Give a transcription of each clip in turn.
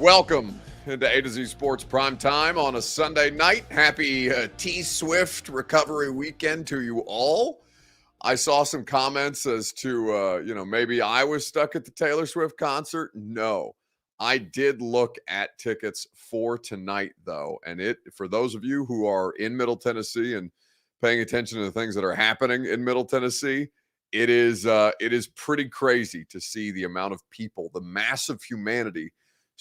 Welcome into A to Z Sports Prime Time on a Sunday night. Happy T-Swift recovery weekend to you all. I saw some comments as to, maybe I was stuck at the Taylor Swift concert. No, I did look at tickets for tonight, though. And for those of you who are in Middle Tennessee and paying attention to the things that are happening in Middle Tennessee, it is pretty crazy to see the amount of people, the massive humanity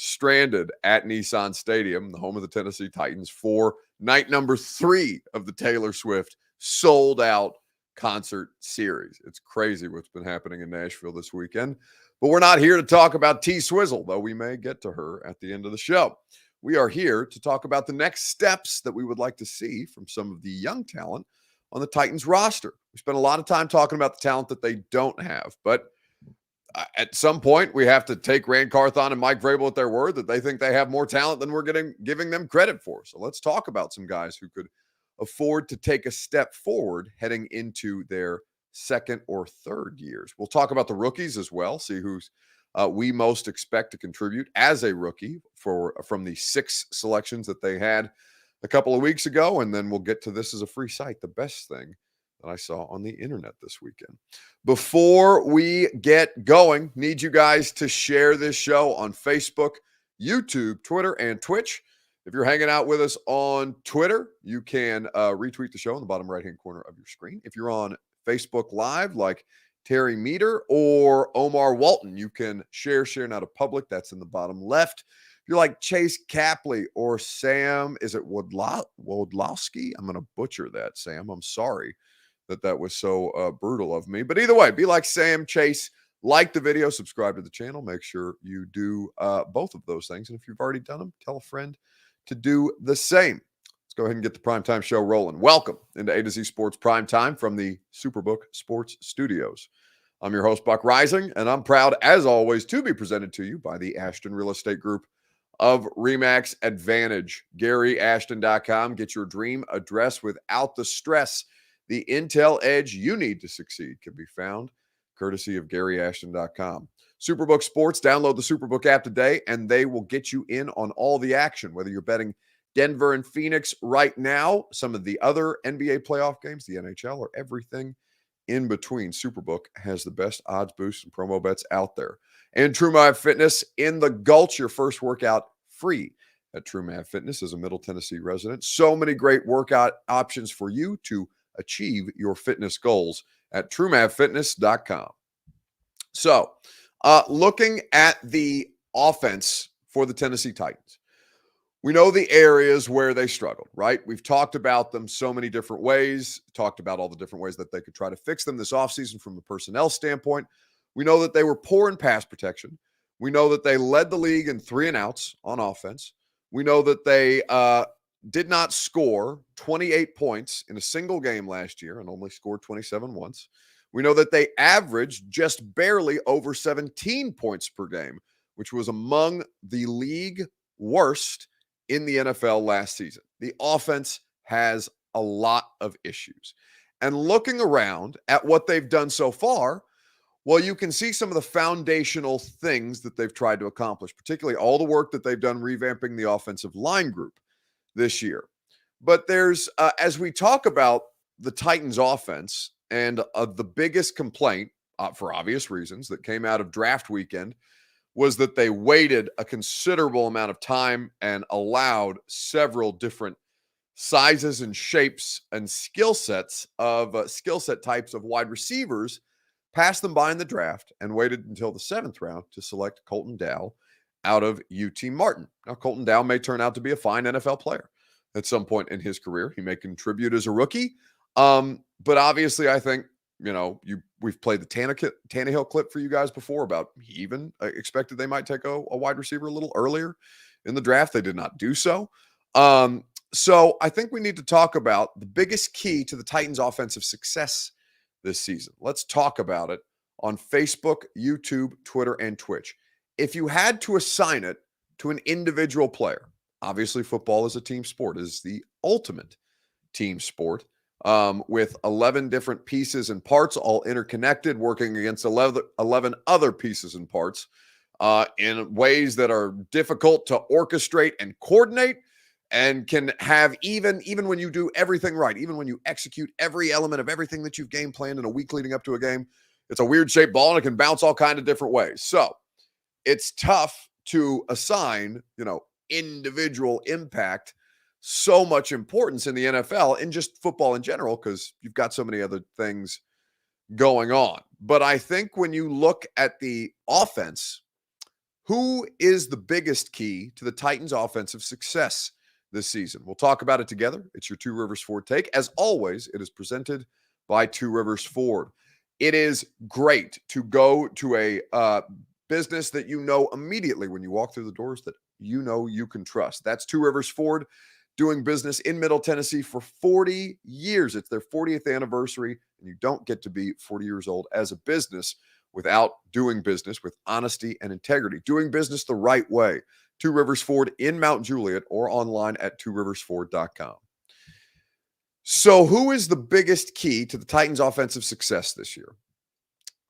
stranded at Nissan Stadium, the home of the Tennessee Titans, for night number 3 of the Taylor Swift sold out concert series. It's crazy what's been happening in Nashville this weekend. But we're not here to talk about T-Swizzle, though we may get to her at the end of the show. We are here to talk about the next steps that we would like to see from some of the young talent on the Titans roster. We spent a lot of time talking about the talent that they don't have, but at some point, we have to take Rand Carthon and Mike Vrabel at their word that they think they have more talent than we're giving them credit for. So let's talk about some guys who could afford to take a step forward heading into their second or third years. We'll talk about the rookies as well, see who's we most expect to contribute as a rookie from the 6 selections that they had a couple of weeks ago. And then we'll get to this as a free site, the best thing that I saw on the internet this weekend. Before we get going, need you guys to share this show on Facebook, YouTube, Twitter, and Twitch. If you're hanging out with us on Twitter, you can retweet the show in the bottom right-hand corner of your screen. If you're on Facebook Live, like Terry Meter or Omar Walton, you can share out of public. That's in the bottom left. If you're like Chase Capley or Sam, is it Wodlowski? I'm going to butcher that, Sam. I'm sorry that was so brutal of me. But either way, be like Sam, Chase, like the video, subscribe to the channel. Make sure you do both of those things. And if you've already done them, tell a friend to do the same. Let's go ahead and get the Primetime Show rolling. Welcome into A to Z Sports Primetime from the Superbook Sports Studios. I'm your host, Buck Rising, and I'm proud, as always, to be presented to you by the Ashton Real Estate Group of RE/MAX Advantage. GaryAshton.com. Get your dream address without the stress. The Intel edge you need to succeed can be found courtesy of GaryAshton.com. Superbook Sports, download the Superbook app today, and they will get you in on all the action, whether you're betting Denver and Phoenix right now, some of the other NBA playoff games, the NHL, or everything in between. Superbook has the best odds boosts and promo bets out there. And TrueMav Fitness in the Gulch, your first workout free at TrueMav Fitness as a Middle Tennessee resident. So many great workout options for you to achieve your fitness goals at TrueMavFitness.com. So, looking at the offense for the Tennessee Titans, we know the areas where they struggled, right? We've talked about them so many different ways, talked about all the different ways that they could try to fix them this offseason from the personnel standpoint. We know that they were poor in pass protection. We know that they led the league in 3-and-outs on offense. We know that they did not score 28 points in a single game last year and only scored 27 once. We know that they averaged just barely over 17 points per game, which was among the league worst in the NFL last season. The offense has a lot of issues. And looking around at what they've done so far, well, you can see some of the foundational things that they've tried to accomplish, particularly all the work that they've done revamping the offensive line group this year. But there's, as we talk about the Titans offense, and the biggest complaint, for obvious reasons, that came out of draft weekend was that they waited a considerable amount of time and allowed several different sizes and shapes and skill set types of wide receivers, passed them by in the draft, and waited until the 7th round to select Colton Dow out of UT Martin. Now, Colton Dow may turn out to be a fine NFL player at some point in his career. He may contribute as a rookie. But obviously, I think, we've played the Tannehill clip for you guys before about he even expected they might take a wide receiver a little earlier in the draft. They did not do so. So I think we need to talk about the biggest key to the Titans' offensive success this season. Let's talk about it on Facebook, YouTube, Twitter, and Twitch. If you had to assign it to an individual player, obviously football is a team sport, is the ultimate team sport, with 11 different pieces and parts, all interconnected, working against 11 other pieces and parts. in ways that are difficult to orchestrate and coordinate, and can have even when you do everything right, even when you execute every element of everything that you've game planned in a week leading up to a game, it's a weird shaped ball and it can bounce all kinds of different ways. So it's tough to assign, individual impact so much importance in the NFL and just football in general, because you've got so many other things going on. But I think when you look at the offense, who is the biggest key to the Titans' offensive success this season? We'll talk about it together. It's your Two Rivers Ford take. As always, it is presented by Two Rivers Ford. It is great to go to a business that you know immediately when you walk through the doors that you know you can trust. That's Two Rivers Ford, doing business in Middle Tennessee for 40 years. It's their 40th anniversary, and you don't get to be 40 years old as a business without doing business with honesty and integrity, doing business the right way. Two Rivers Ford in Mount Juliet, or online at tworiversford.com. So who is the biggest key to the Titans' offensive success this year?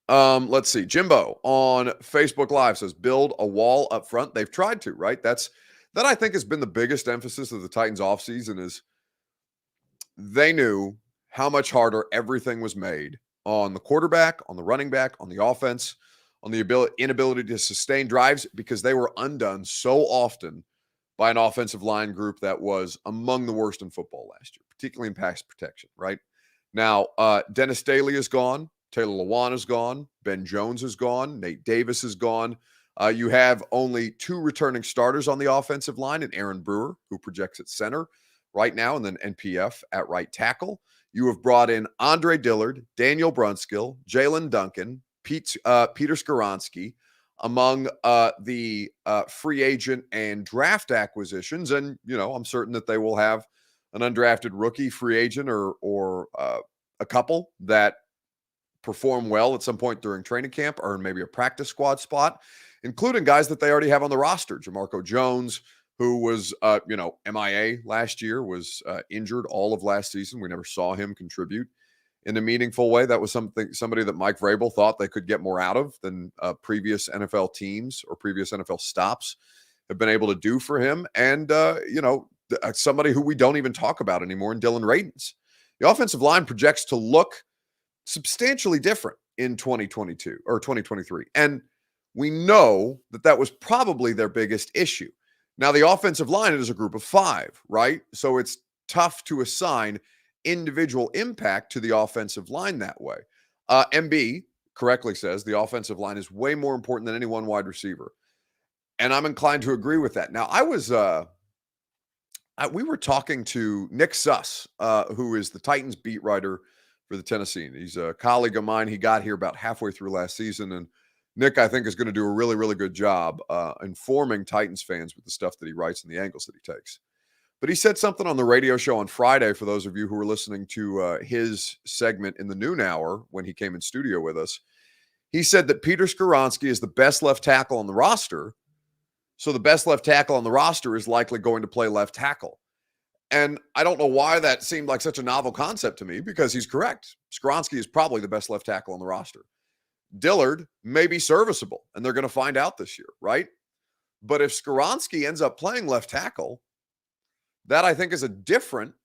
Let's see. Jimbo on Facebook Live says, build a wall up front. They've tried to, right? That I think has been the biggest emphasis of the Titans offseason, is they knew how much harder everything was made on the quarterback, on the running back, on the offense, on the inability to sustain drives, because they were undone so often by an offensive line group that was among the worst in football last year, particularly in pass protection, right? Now, Dennis Staley is gone. Taylor Lewan is gone. Ben Jones is gone. Nate Davis is gone. You have only 2 returning starters on the offensive line, and Aaron Brewer, who projects at center right now, and then NPF at right tackle. You have brought in Andre Dillard, Daniel Brunskill, Jalen Duncan, Peter Skoronski, among the free agent and draft acquisitions. And, I'm certain that they will have an undrafted rookie free agent or a couple that perform well at some point during training camp, or maybe a practice squad spot, including guys that they already have on the roster. Jamarco Jones, who was, MIA last year, was injured all of last season. We never saw him contribute in a meaningful way. That was somebody that Mike Vrabel thought they could get more out of than previous NFL teams or previous NFL stops have been able to do for him. And, somebody who we don't even talk about anymore in Dylan Radins. The offensive line projects to look substantially different in 2022 or 2023. And we know that was probably their biggest issue. Now, the offensive line is a group of 5, right? So it's tough to assign individual impact to the offensive line that way. MB correctly says the offensive line is way more important than any one wide receiver. And I'm inclined to agree with that. Now, we were talking to Nick Suss, who is the Titans beat writer for the Tennessean. He's a colleague of mine. He got here about halfway through last season, and Nick, I think, is going to do a really, really good job informing Titans fans with the stuff that he writes and the angles that he takes. But he said something on the radio show on Friday, for those of you who were listening to his segment in the noon hour when he came in studio with us. He said that Peter Skoronski is the best left tackle on the roster, so the best left tackle on the roster is likely going to play left tackle. And I don't know why that seemed like such a novel concept to me, because he's correct. Skoronski is probably the best left tackle on the roster. Dillard may be serviceable, and they're going to find out this year, right? But if Skoronski ends up playing left tackle, that I think is a different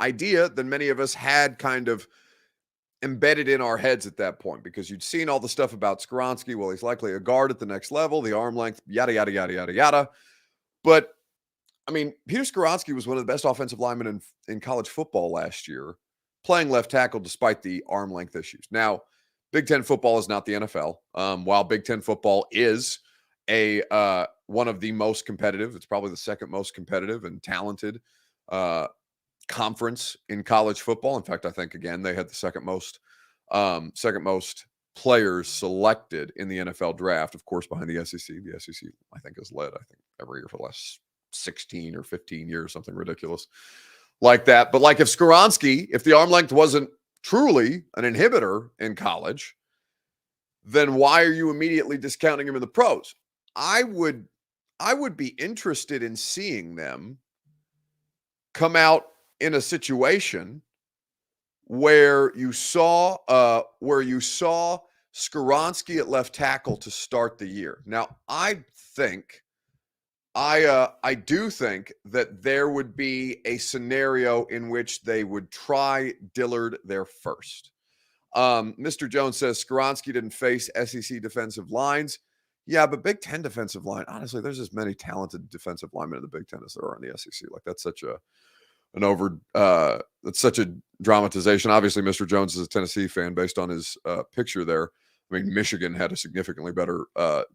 idea than many of us had kind of embedded in our heads at that point, because you'd seen all the stuff about Skoronski. Well, he's likely a guard at the next level, the arm length, yada, yada, yada, yada, yada. But I mean, Peter Skoronski was one of the best offensive linemen in college football last year, playing left tackle despite the arm length issues. Now, Big Ten football is not the NFL. While Big Ten football is one of the most competitive, it's probably the second most competitive and talented conference in college football. In fact, I think, again, they had the second most players selected in the NFL draft, of course, behind the SEC. The SEC, I think, has led, every year for the last 16 or 15 years, something ridiculous like that. But if Skoronski, if the arm length wasn't truly an inhibitor in college, then why are you immediately discounting him in the pros? I would be interested in seeing them come out in a situation where you saw Skoronski at left tackle to start the year. Now, I do think that there would be a scenario in which they would try Dillard there first. Mr. Jones says Skoronski didn't face SEC defensive lines. Yeah, but Big Ten defensive line, honestly, there's as many talented defensive linemen in the Big Ten as there are in the SEC. Like, that's such a that's such a dramatization. Obviously, Mr. Jones is a Tennessee fan based on his picture there. I mean, Michigan had a significantly better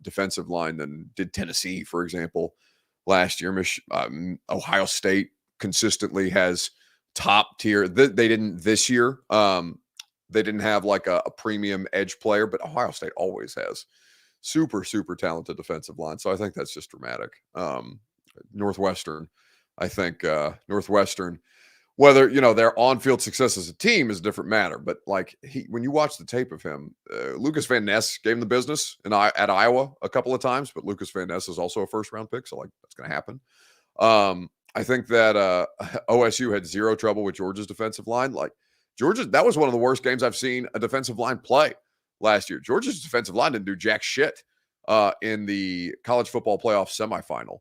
defensive line than did Tennessee, for example, last year. Ohio State consistently has top tier. They didn't this year. They didn't have like a premium edge player, but Ohio State always has super, super talented defensive line. So I think that's just dramatic. Northwestern, I think Northwestern, whether, their on-field success as a team is a different matter. But like when you watch the tape of him, Lucas Van Ness gave him the business at Iowa a couple of times, but Lucas Van Ness is also a first-round pick, so like that's going to happen. I think that OSU had zero trouble with Georgia's defensive line. Like Georgia, that was one of the worst games I've seen a defensive line play last year. Georgia's defensive line didn't do jack shit in the college football playoff semifinal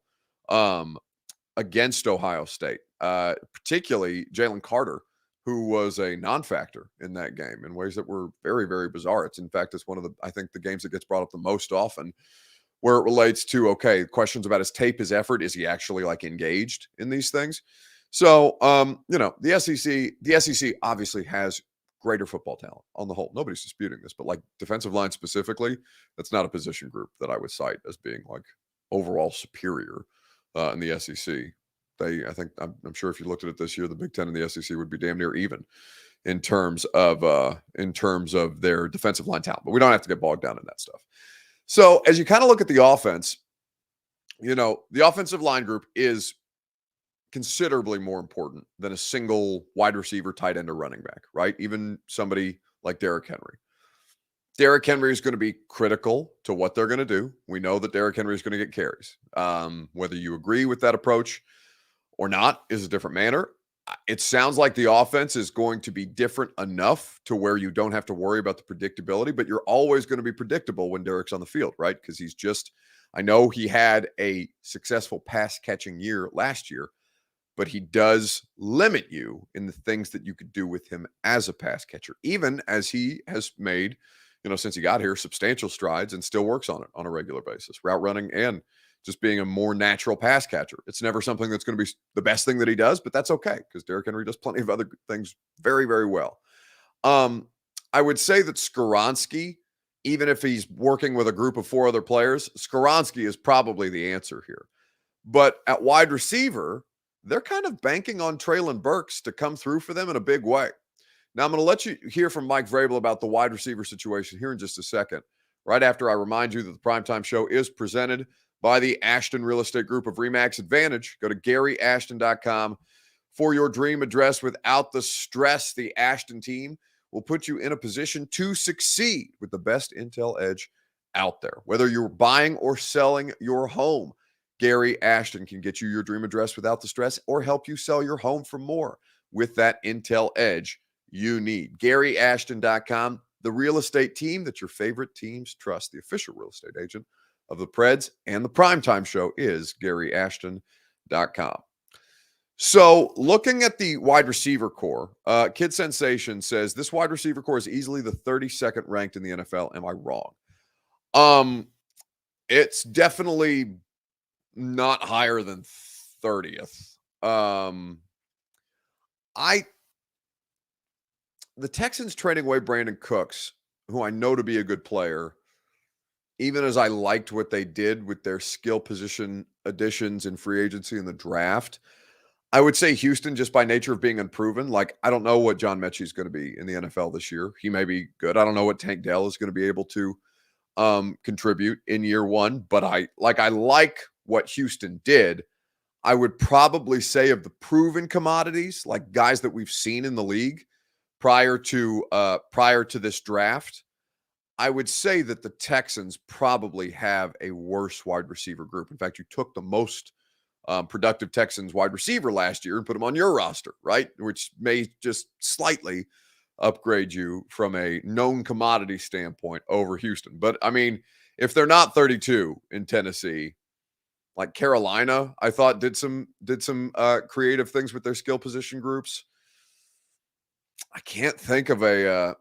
against Ohio State, particularly Jalen Carter, who was a non-factor in that game in ways that were very, very bizarre. In fact, it's one of the games that gets brought up the most often where it relates to, questions about his tape, his effort. Is he actually like engaged in these things? So, the SEC obviously has greater football talent on the whole. Nobody's disputing this, but like defensive line specifically, that's not a position group that I would cite as being like overall superior in the SEC. I'm sure if you looked at it this year, the Big Ten and the SEC would be damn near even in terms of their defensive line talent. But we don't have to get bogged down in that stuff. So as you kind of look at the offense, the offensive line group is considerably more important than a single wide receiver, tight end, or running back, right? Even somebody like Derrick Henry. Derrick Henry is going to be critical to what they're going to do. We know that Derrick Henry is going to get carries. Whether you agree with that approach or not is a different matter. It sounds like the offense is going to be different enough to where you don't have to worry about the predictability, but you're always going to be predictable when Derrick's on the field, right? Because I know he had a successful pass catching year last year, but he does limit you in the things that you could do with him as a pass catcher, even as he has made, since he got here, substantial strides and still works on it on a regular basis, route running and just being a more natural pass catcher. It's never something that's going to be the best thing that he does, but that's okay because Derrick Henry does plenty of other things very, very well. I would say that Skoronski, even if he's working with a group of 4 other players, Skoronski is probably the answer here. But at wide receiver, they're kind of banking on Treylon Burks to come through for them in a big way. Now, I'm going to let you hear from Mike Vrabel about the wide receiver situation here in just a second, right after I remind you that the Primetime Show is presented by the Ashton Real Estate Group of RE/MAX Advantage. Go to GaryAshton.com for your dream address without the stress. The Ashton team will put you in a position to succeed with the best intel edge out there. Whether you're buying or selling your home, Gary Ashton can get you your dream address without the stress or help you sell your home for more with that intel edge you need. GaryAshton.com, the real estate team that your favorite teams trust. The official real estate agent of the Preds and the Primetime Show is GaryAshton.com. So looking at the wide receiver core, Kid Sensation says this wide receiver core is easily the 32nd ranked in the NFL. Am I wrong? It's definitely not higher than 30th. The Texans trading away Brandon Cooks, who I know to be a good player, even as I liked what they did with their skill position additions in free agency in the draft, I would say Houston, just by nature of being unproven. Like, I don't know what John Mechie is going to be in the NFL this year. He may be good. I don't know what Tank Dell is going to be able to contribute in year one, but I like what Houston did. I would probably say of the proven commodities, like guys that we've seen in the league prior to this draft, I would say that the Texans probably have a worse wide receiver group. In fact, you took the most productive Texans wide receiver last year and put him on your roster, right? Which may just slightly upgrade you from a known commodity standpoint over Houston. But I mean, if they're not 32 in Tennessee, like Carolina, I thought did some creative things with their skill position groups. I can't think of a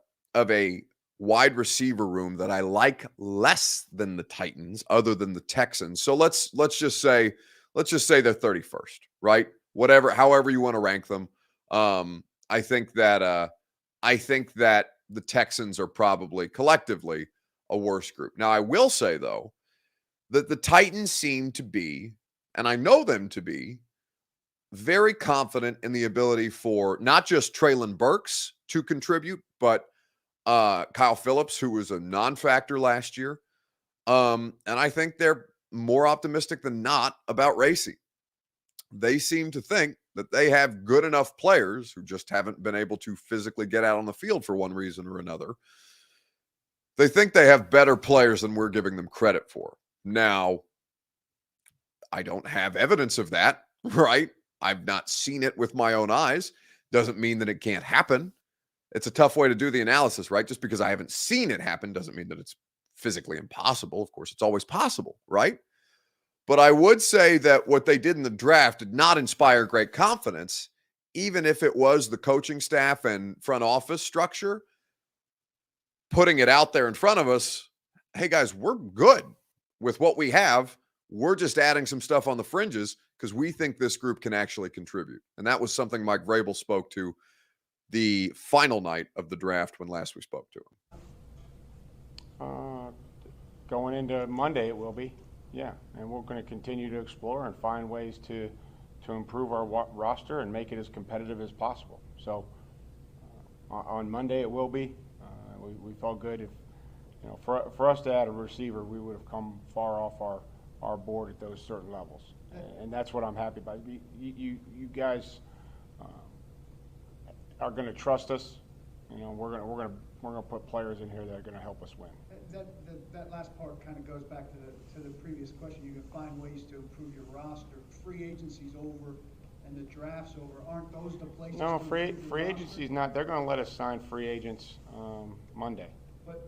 wide receiver room that I like less than the Titans, other than the Texans. So let's just say they're 31st, right? Whatever, however you want to rank them. I think that the Texans are probably collectively a worse group. Now, I will say though that the Titans seem to be, and I know them to be, very confident in the ability for not just Treylon Burks to contribute, but Kyle Phillips, who was a non-factor last year. And I think they're more optimistic than not about Racy. They seem to think that they have good enough players who just haven't been able to physically get out on the field for one reason or another. They think they have better players than we're giving them credit for. Now, I don't have evidence of that, right? I've not seen it with my own eyes. Doesn't mean that it can't happen. It's a tough way to do the analysis, right? Just because I haven't seen it happen doesn't mean that it's physically impossible. Of course, it's always possible, right? But I would say that what they did in the draft did not inspire great confidence, even if it was the coaching staff and front office structure putting it out there in front of us. Hey, guys, we're good with what we have. We're just adding some stuff on the fringes because we think this group can actually contribute. And that was something Mike Vrabel spoke to the final night of the draft when last we spoke to him. Going into Monday, it will be. Yeah, and we're going to continue to explore and find ways to improve our roster and make it as competitive as possible. So on Monday, it will be. We felt good. If for us to add a receiver, we would have come far off our board at those certain levels, and that's what I'm happy about. You guys are going to trust us. We're going to put players in here that are going to help us win. That last part kind of goes back to the previous question. You can find ways to improve your roster. Free agency's over and the draft's over. Aren't those the places? No, free agency's not. They're going to let us sign free agents Monday.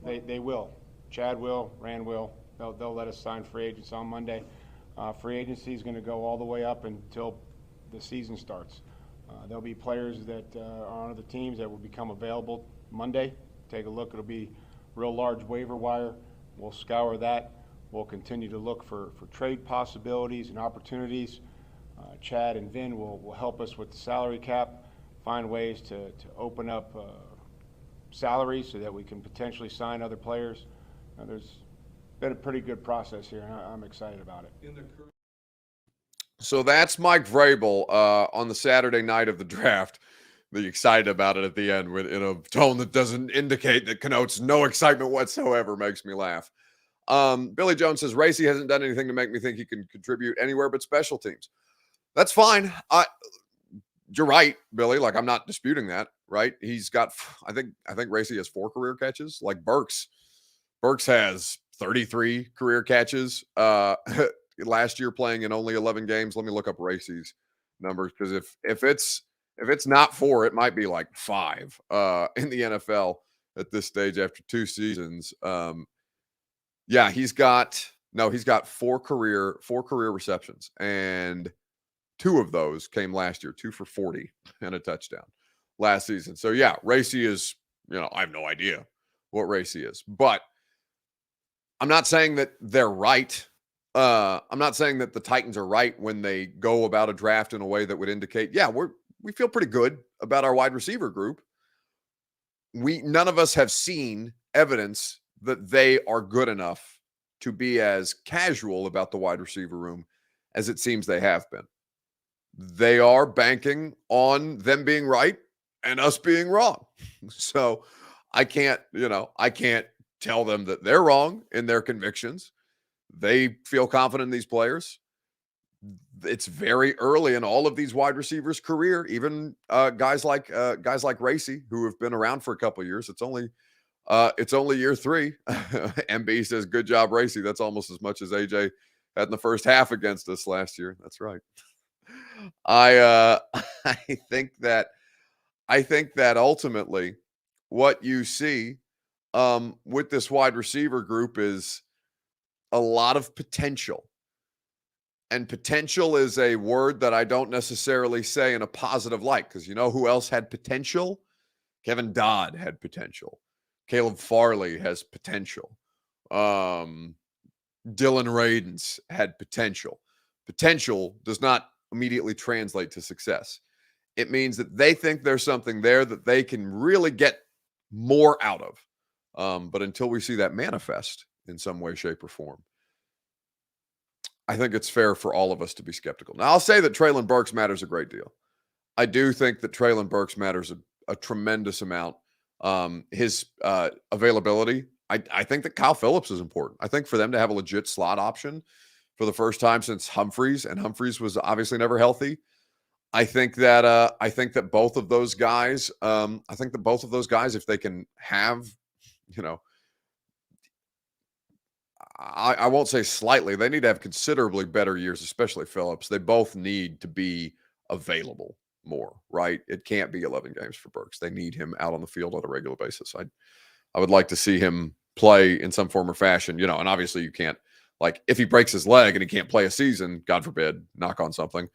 They will. Chad will. Rand will. They'll let us sign free agents on Monday. Free agency is going to go all the way up until the season starts. There'll be players that are on other teams that will become available Monday. Take a look. It'll be real large waiver wire. We'll scour that. We'll continue to look for trade possibilities and opportunities. Chad and Vin will help us with the salary cap, find ways to open up salaries so that we can potentially sign other players. There's been a pretty good process here, and I'm excited about it. So that's Mike Vrabel on the Saturday night of the draft. The excited about it at the end in a tone that doesn't indicate, that connotes no excitement whatsoever, makes me laugh. Billy Jones says, Racy hasn't done anything to make me think he can contribute anywhere but special teams. That's fine. You're right, Billy. Like, I'm not disputing that, right? He's got, I think Racy has 4 career catches. Like Burks has 33 career catches last year, playing in only 11 games. Let me look up Racy's numbers, because if it's not 4, it might be like 5 in the NFL at this stage after 2 seasons. Yeah, he's got 4 career receptions, and 2 of those came last year, 2 for 40 and a touchdown last season. So yeah, Racy is, I have no idea what Racy is, but I'm not saying that they're right. I'm not saying that the Titans are right when they go about a draft in a way that would indicate, yeah, we feel pretty good about our wide receiver group. None of us have seen evidence that they are good enough to be as casual about the wide receiver room as it seems they have been. They are banking on them being right and us being wrong. So I can't tell them that they're wrong in their convictions. They feel confident in these players. It's very early in all of these wide receivers' career. Even guys like Racy, who have been around for a couple of years. It's only year 3. MB says, "Good job, Racy." That's almost as much as AJ had in the first half against us last year. That's right. I think that ultimately what you see with this wide receiver group is a lot of potential. And potential is a word that I don't necessarily say in a positive light, because you know who else had potential? Kevin Dodd had potential. Caleb Farley has potential. Dylan Radens had potential. Potential does not immediately translate to success. It means that they think there's something there that they can really get more out of. But until we see that manifest in some way, shape, or form, I think it's fair for all of us to be skeptical. Now, I'll say that Treylon Burks matters a great deal. I do think that Treylon Burks matters a tremendous amount. His availability, I think that Kyle Phillips is important. I think for them to have a legit slot option for the first time since Humphreys, and Humphreys was obviously never healthy. I think that both of those guys, if they can have, you know, I won't say slightly, they need to have considerably better years, especially Phillips. They both need to be available more, right? It can't be 11 games for Burks. They need him out on the field on a regular basis. I would like to see him play in some form or fashion, you know, and obviously you can't, like, if he breaks his leg and he can't play a season, God forbid, knock on something.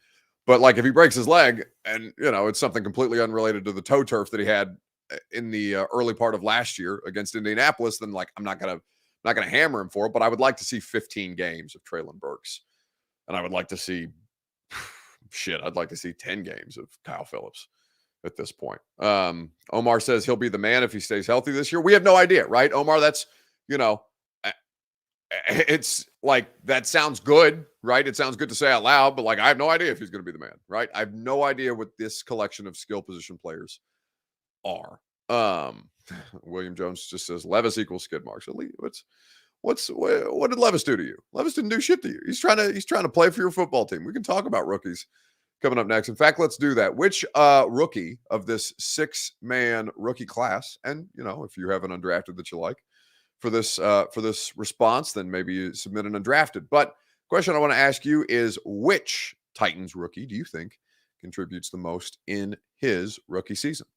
But like if he breaks his leg and, you know, it's something completely unrelated to the toe turf that he had in the early part of last year against Indianapolis, then like I'm not gonna hammer him for it. But I would like to see 15 games of Treylon Burks, and I would like to see I'd like to see 10 games of Kyle Phillips at this point. Omar says he'll be the man if he stays healthy this year. We have no idea, right, Omar? That's, you know, it's like, that sounds good, right? It sounds good to say out loud, but like, I have no idea if he's going to be the man, right? I have no idea what this collection of skill position players are. William Jones just says Levis equals skid marks. What did Levis do to you? Levis didn't do shit to you. He's trying to play for your football team. We can talk about rookies coming up next. In fact, let's do that. Which rookie of this 6-man rookie class, and you know, if you have an undrafted that you like for this response, then maybe you submit an undrafted. But question I want to ask you is, which Titans rookie do you think contributes the most in his rookie season?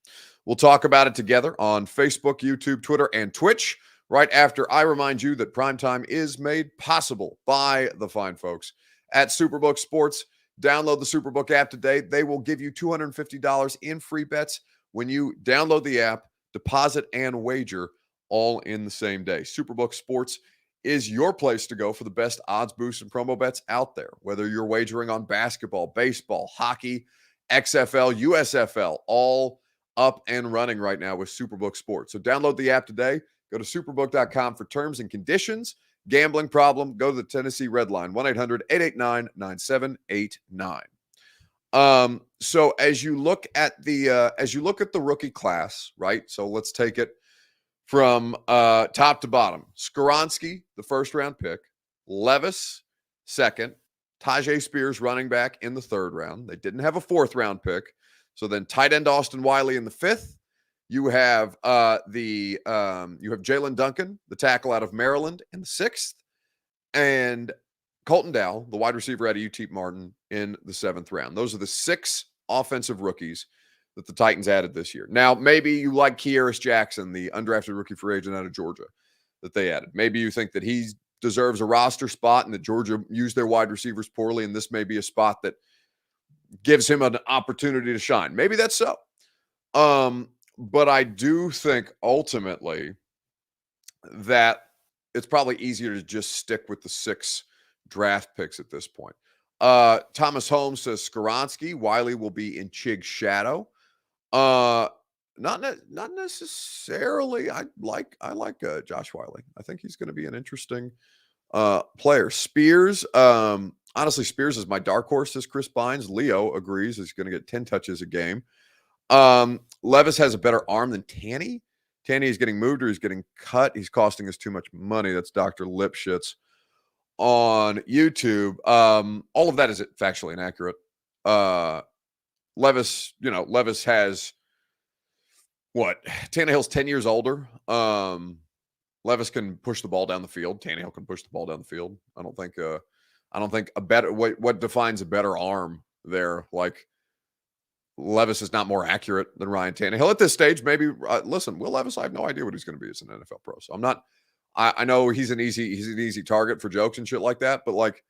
We'll talk about it together on Facebook, YouTube, Twitter, and Twitch right after I remind you that Primetime is made possible by the fine folks at Superbook Sports. Download the Superbook app today. They will give you $250 in free bets when you download the app, deposit, and wager all in the same day. Superbook Sports is your place to go for the best odds boosts and promo bets out there. Whether you're wagering on basketball, baseball, hockey, XFL, USFL, all up and running right now with Superbook Sports. So download the app today. Go to superbook.com for terms and conditions. Gambling problem, go to the Tennessee Red Line, 1-800-889-9789. So as you look at the rookie class, right? So let's take it from top to bottom. Skoronski, the first-round pick. Levis, second. Tajay Spears, running back, in the third round. They didn't have a fourth-round pick. So then tight end Austin Wiley in the fifth. You have Jalen Duncan, the tackle out of Maryland, in the sixth, and Colton Dowell, the wide receiver out of UT Martin, in the seventh round. Those are the 6 offensive rookies that the Titans added this year. Now, maybe you like Kearis Jackson, the undrafted rookie free agent out of Georgia, that they added. Maybe you think that he deserves a roster spot and that Georgia used their wide receivers poorly, and this may be a spot that gives him an opportunity to shine. Maybe that's so. But I do think ultimately that it's probably easier to just stick with the 6 draft picks at this point. Thomas Holmes says Skoronski. Wiley will be in Chig's shadow. Not necessarily. I like Josh Wiley. I think he's going to be an interesting player. Spears. Honestly, Spears is my dark horse, says Chris Bynes. Leo agrees he's going to get 10 touches a game. Levis has a better arm than Tanny. Tanny is getting moved or he's getting cut. He's costing us too much money. That's Dr. Lipschitz on YouTube. All of that is factually inaccurate. Levis has what? Tannehill's 10 years older. Levis can push the ball down the field. Tannehill can push the ball down the field. I don't think a better, what defines a better arm there? Like, Levis is not more accurate than Ryan Tannehill at this stage. Maybe listen, Will Levis, I have no idea what he's going to be as an NFL pro. So I'm not. I know he's an easy target for jokes and shit like that, but like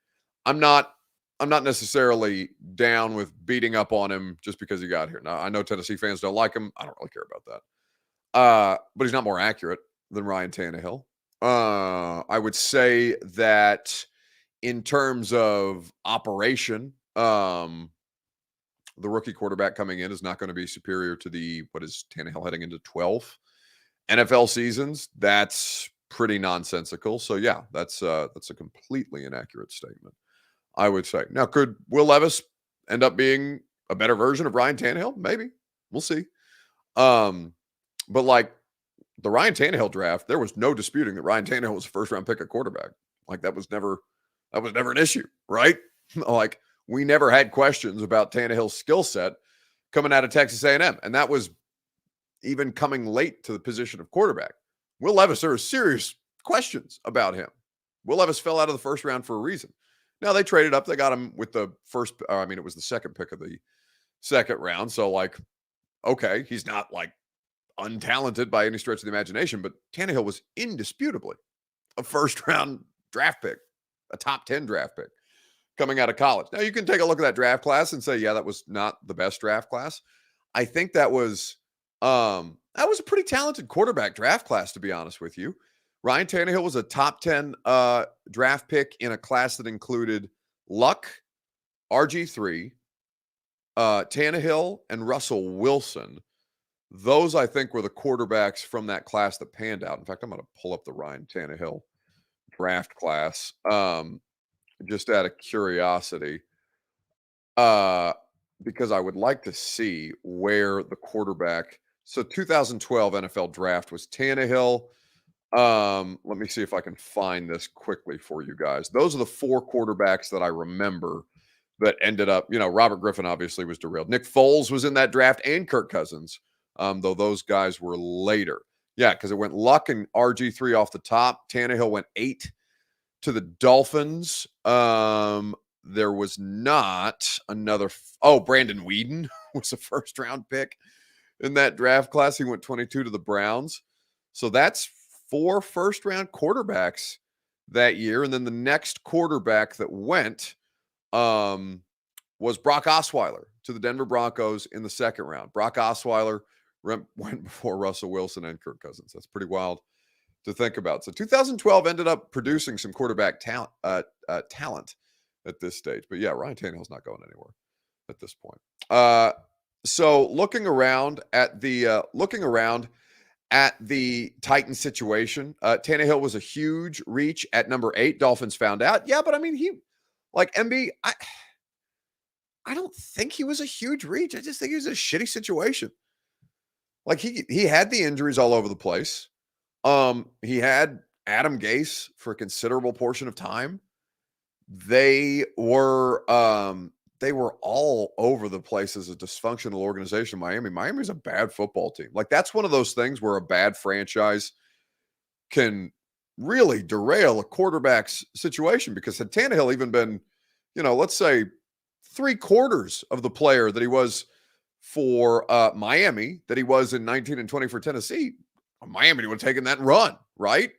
I'm not necessarily down with beating up on him just because he got here. Now I know Tennessee fans don't like him. I don't really care about that. But he's not more accurate than Ryan Tannehill. I would say that in terms of operation, the rookie quarterback coming in is not going to be superior to what is Tannehill heading into 12 NFL seasons. That's pretty nonsensical. So yeah, that's a completely inaccurate statement, I would say. Now, could Will Levis end up being a better version of Ryan Tannehill? Maybe. We'll see. But like the Ryan Tannehill draft, there was no disputing that Ryan Tannehill was a first-round pick at quarterback. Like that was never an issue, right? Like we never had questions about Tannehill's skill set coming out of Texas A&M, and that was even coming late to the position of quarterback. Will Levis, there are serious questions about him. Will Levis fell out of the first round for a reason. Now they traded up; they got him with the first. It was the second pick of the second round. So, like, okay, he's not like untalented by any stretch of the imagination, but Tannehill was indisputably a first-round draft pick, a top 10 draft pick coming out of college. Now you can take a look at that draft class and say, yeah, that was not the best draft class. I think that was a pretty talented quarterback draft class, to be honest with you. Ryan Tannehill was a top 10 draft pick in a class that included Luck, RG3, Tannehill, and Russell Wilson. Those, I think, were the quarterbacks from that class that panned out. In fact, I'm going to pull up the Ryan Tannehill draft class. Just out of curiosity, because I would like to see where the quarterback. So 2012 NFL draft was Tannehill. Let me see if I can find this quickly for you guys. Those are the 4 quarterbacks that I remember that ended up, Robert Griffin obviously was derailed. Nick Foles was in that draft and Kirk Cousins, though those guys were later. Yeah, because it went Luck and RG3 off the top. Tannehill went 8 to the Dolphins. There was not another. Brandon Weeden was a first-round pick in that draft class. He went 22 to the Browns. So that's 4 first-round quarterbacks that year. And then the next quarterback that went was Brock Osweiler to the Denver Broncos in the second round. Brock Osweiler went before Russell Wilson and Kirk Cousins. That's pretty wild to think about. So 2012 ended up producing some quarterback talent at this stage. But yeah, Ryan Tannehill's not going anywhere at this point. So looking around at the Titans situation, Tannehill was a huge reach at number 8. Dolphins found out. Yeah, but I mean, MB, I don't think he was a huge reach. I just think he was a shitty situation. Like he had the injuries all over the place. He had Adam Gase for a considerable portion of time. They were all over the place as a dysfunctional organization. Miami's a bad football team. Like that's one of those things where a bad franchise can really derail a quarterback's situation, because had Tannehill even been, let's say 3/4 of the player that he was for Miami, that he was in 19 and 20 for Tennessee, Miami would have taken that and run, right?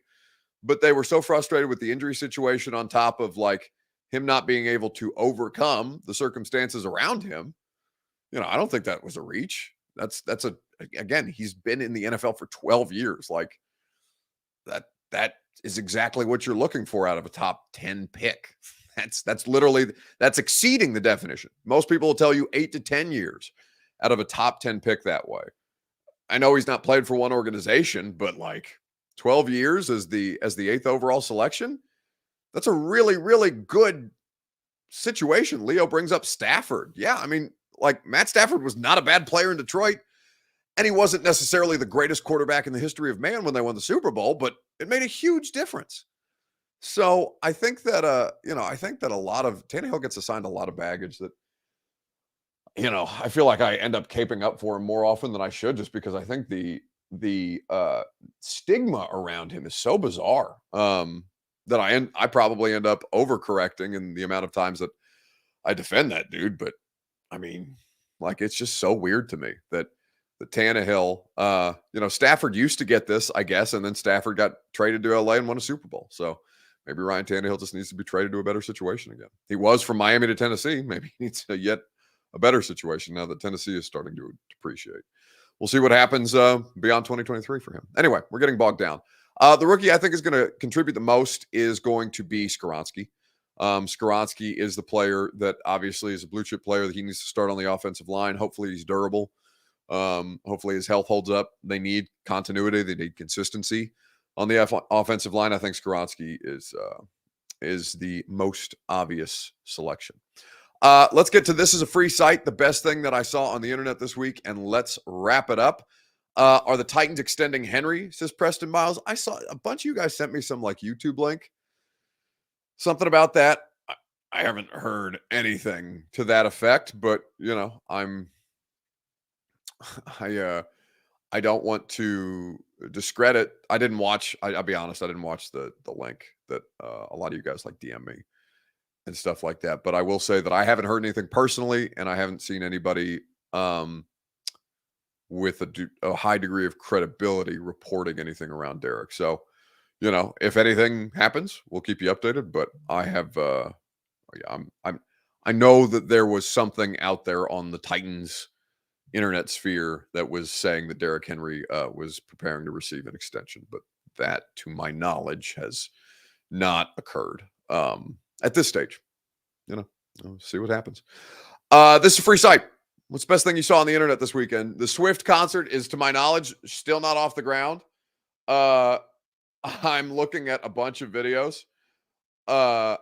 But they were so frustrated with the injury situation on top of like him not being able to overcome the circumstances around him. I don't think that was a reach. Again, he's been in the NFL for 12 years. Like that is exactly what you're looking for out of a top 10 pick. That's exceeding the definition. Most people will tell you 8 to 10 years out of a top 10 pick that way. I know he's not played for one organization, but like 12 years as the 8th overall selection, that's a really, really good situation. Leo brings up Stafford. Yeah, Matt Stafford was not a bad player in Detroit, and he wasn't necessarily the greatest quarterback in the history of man when they won the Super Bowl, but it made a huge difference. So I think that a lot of Tannehill gets assigned a lot of baggage that, I feel like I end up caping up for him more often than I should, just because I think the stigma around him is so bizarre that I probably end up overcorrecting in the amount of times that I defend that dude. But Like, it's just so weird to me that the Tannehill, Stafford used to get this, I guess, and then Stafford got traded to LA and won a Super Bowl. So maybe Ryan Tannehill just needs to be traded to a better situation again. He was from Miami to Tennessee. Maybe he needs yet a better situation now that Tennessee is starting to depreciate. We'll see what happens beyond 2023 for him. Anyway, we're getting bogged down. The rookie I think is going to contribute the most is going to be Skoronski. Skoronski is the player that obviously is a blue chip player that he needs to start on the offensive line. Hopefully he's durable. Hopefully his health holds up. They need continuity. They need consistency on the offensive line. I think Skoronski is the most obvious selection. Let's get to this is a free site. The best thing that I saw on the internet this week, and let's wrap it up. Are the Titans extending Henry, says Preston Miles. I saw a bunch of you guys sent me some like YouTube link. Something about that. I haven't heard anything to that effect, but I don't want to discredit. I didn't watch. I'll be honest. I didn't watch the link that a lot of you guys like DM me and stuff like that. But I will say that I haven't heard anything personally, and I haven't seen anybody with a high degree of credibility reporting anything around Derek. So, if anything happens, we'll keep you updated. But I have, I know that there was something out there on the Titans internet sphere that was saying that Derrick Henry was preparing to receive an extension, but that, to my knowledge, has not occurred at this stage. We'll see what happens. This is a free site. What's the best thing you saw on the internet this weekend? The Swift concert is, to my knowledge, still not off the ground. I'm looking at a bunch of videos, but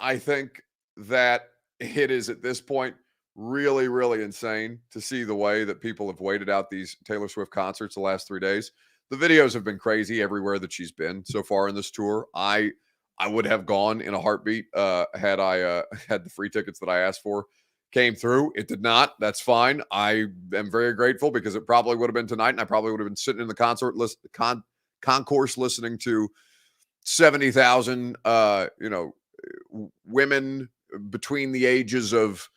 I think that it is at this point really, really insane to see the way that people have waited out these Taylor Swift concerts the last 3 days. The videos have been crazy everywhere that she's been so far in this tour. I would have gone in a heartbeat had I had the free tickets that I asked for came through. It did not. That's fine. I am very grateful because it probably would have been tonight, and I probably would have been sitting in the concourse listening to 70,000 women between the ages of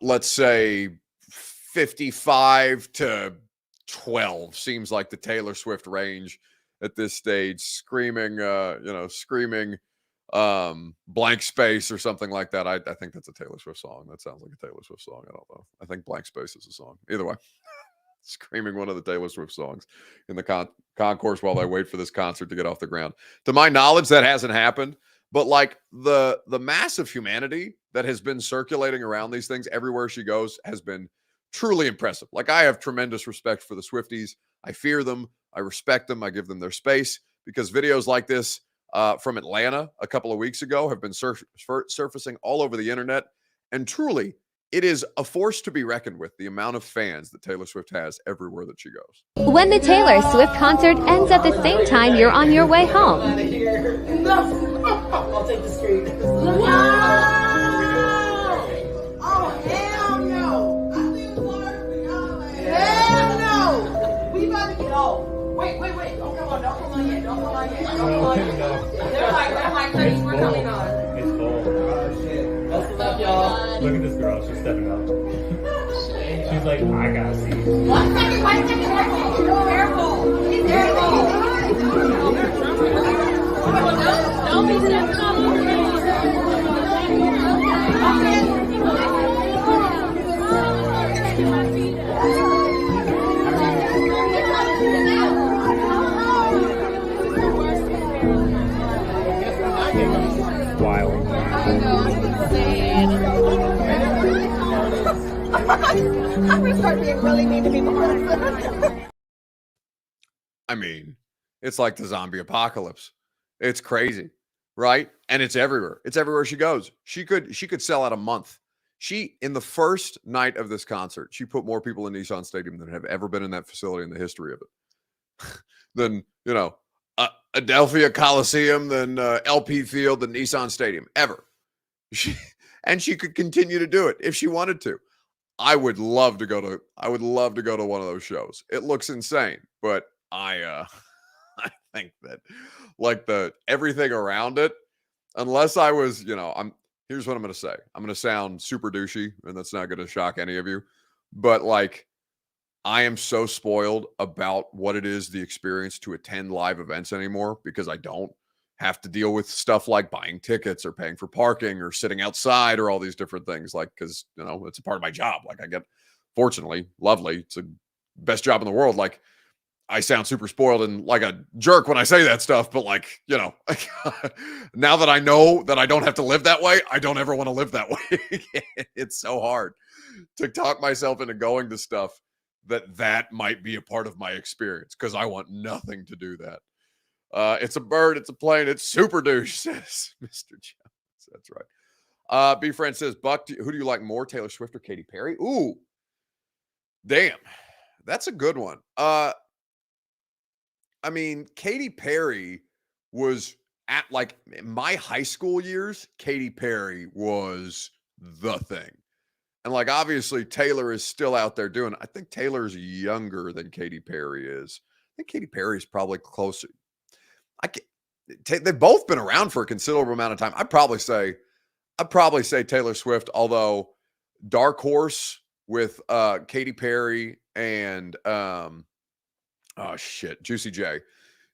let's say 55 to 12 seems like the Taylor Swift range at this stage, screaming Blank Space or something like that. I think that's a Taylor Swift song. That sounds like a Taylor Swift song. I don't know. I think Blank Space is a song. Either way, screaming one of the Taylor Swift songs in the concourse while they wait for this concert to get off the ground. To my knowledge, that hasn't happened. But like the mass of humanity that has been circulating around these things everywhere she goes has been truly impressive. Like, I have tremendous respect for the Swifties. I fear them. I respect them. I give them their space, because videos like this from Atlanta a couple of weeks ago have been surfacing all over the internet. And truly, it is a force to be reckoned with, the amount of fans that Taylor Swift has everywhere that she goes. When the Taylor Swift concert ends at the same time you're on your way home. I'll take the street. No! Oh, hell no! Hell no! We about to get off. Wait. Don't come on yet. They're like, honey, we're coming on. It's cold. Oh, shit. Best of luck, y'all. Look at this girl. She's stepping up. She's like, I gotta see. One second. Careful. Be careful. Don't be stepping all over me. Wild. I'm gonna start being really mean to people. I mean, it's like the zombie apocalypse. It's crazy, right? And it's everywhere. It's everywhere she goes. She could sell out a month. In the first night of this concert, she put more people in Nissan Stadium than have ever been in that facility in the history of it. Than, Adelphia Coliseum, than LP Field, than Nissan Stadium, ever. She could continue to do it if she wanted to. I would love to go to one of those shows. It looks insane, but I think that like everything around it, unless I was, here's what I'm going to say. I'm going to sound super douchey, and that's not going to shock any of you. But like, I am so spoiled about what it is, the experience to attend live events anymore, because I don't have to deal with stuff like buying tickets or paying for parking or sitting outside or all these different things. Like, because, you know, it's a part of my job. Like, I get, fortunately, lovely. It's the best job in the world. Like, I sound super spoiled and like a jerk when I say that stuff, but like, you know, now that I know that I don't have to live that way, I don't ever want to live that way. It's so hard to talk myself into going to stuff that might be a part of my experience, because I want nothing to do that. It's a bird, it's a plane, it's super douche, says Mr. Jones. That's right. B Friend says, Buck, who do you like more, Taylor Swift or Katy Perry? Ooh, damn, that's a good one. I mean, Katy Perry was at, like, in my high school years, Katy Perry was the thing. And like, obviously Taylor is still out there doing it. I think Taylor's younger than Katy Perry is. I think Katy Perry is probably closer. They've both been around for a considerable amount of time. I'd probably say Taylor Swift, although dark horse with Katy Perry and Juicy J.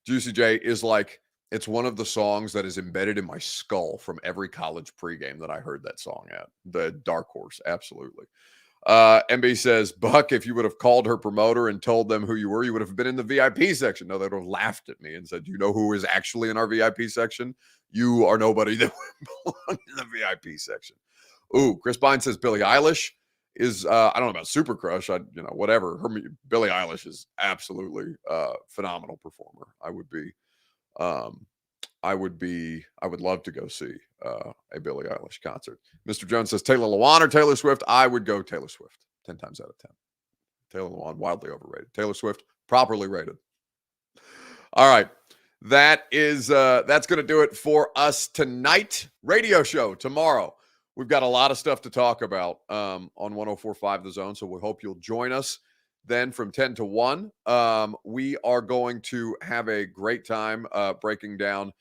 Juicy J is like, it's one of the songs that is embedded in my skull from every college pregame that I heard that song at. The dark horse, absolutely. MB says, Buck, if you would have called her promoter and told them who you were, you would have been in the VIP section. No, they would have laughed at me and said, you know who is actually in our VIP section? You are nobody that would belong in the VIP section. Ooh, Chris Bine says Billie Eilish is, I don't know about Super Crush. Whatever. Billie Eilish is absolutely phenomenal performer. I would love to go see a Billie Eilish concert. Mr. Jones says Taylor Lewan or Taylor Swift. I would go Taylor Swift 10 times out of 10. Taylor Lewan, wildly overrated. Taylor Swift, properly rated. All right. That's going to do it for us tonight. Radio show tomorrow. We've got a lot of stuff to talk about on 104.5 The Zone, so we hope you'll join us then from 10 to 1. We are going to have a great time breaking down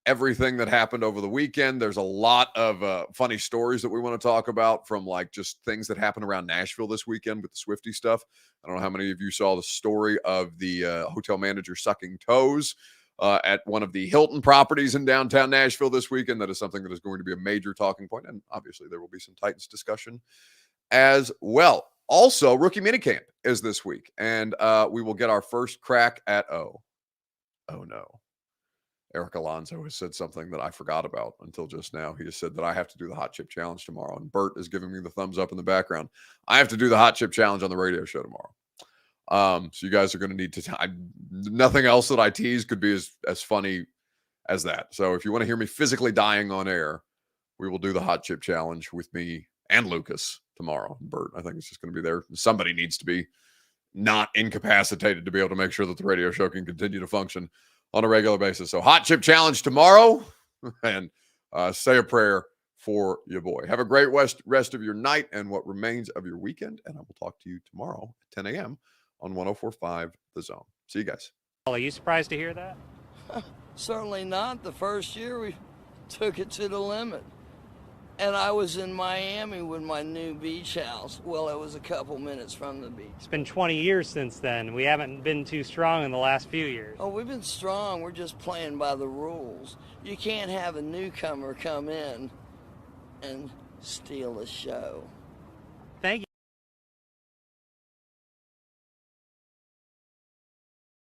everything that happened over the weekend. There's a lot of funny stories that we want to talk about, from like just things that happened around Nashville this weekend with the Swiftie stuff. I don't know how many of you saw the story of the hotel manager sucking toes at one of the Hilton properties in downtown Nashville this weekend. That is something that is going to be a major talking point, and obviously there will be some Titans discussion as well. Also, rookie minicamp is this week, and we will get our first crack at oh no. Eric Alonso has said something that I forgot about until just now. He has said that I have to do the hot chip challenge tomorrow, and Bert is giving me the thumbs up in the background. I have to do the hot chip challenge on the radio show tomorrow. So you guys are going to need to, nothing else that I tease could be as funny as that. So if you want to hear me physically dying on air, we will do the hot chip challenge with me and Lucas tomorrow. Bert, I think it's just going to be there. Somebody needs to be not incapacitated to be able to make sure that the radio show can continue to function on a regular basis. So hot chip challenge tomorrow, and say a prayer for your boy. Have a great rest of your night and what remains of your weekend. And I will talk to you tomorrow at 10 a.m. on 104.5 The Zone. See you guys. Are you surprised to hear that? Certainly not. The first year we took it to the limit. And I was in Miami with my new beach house. Well, it was a couple minutes from the beach. It's been 20 years since then. We haven't been too strong in the last few years. Oh, we've been strong. We're just playing by the rules. You can't have a newcomer come in and steal a show.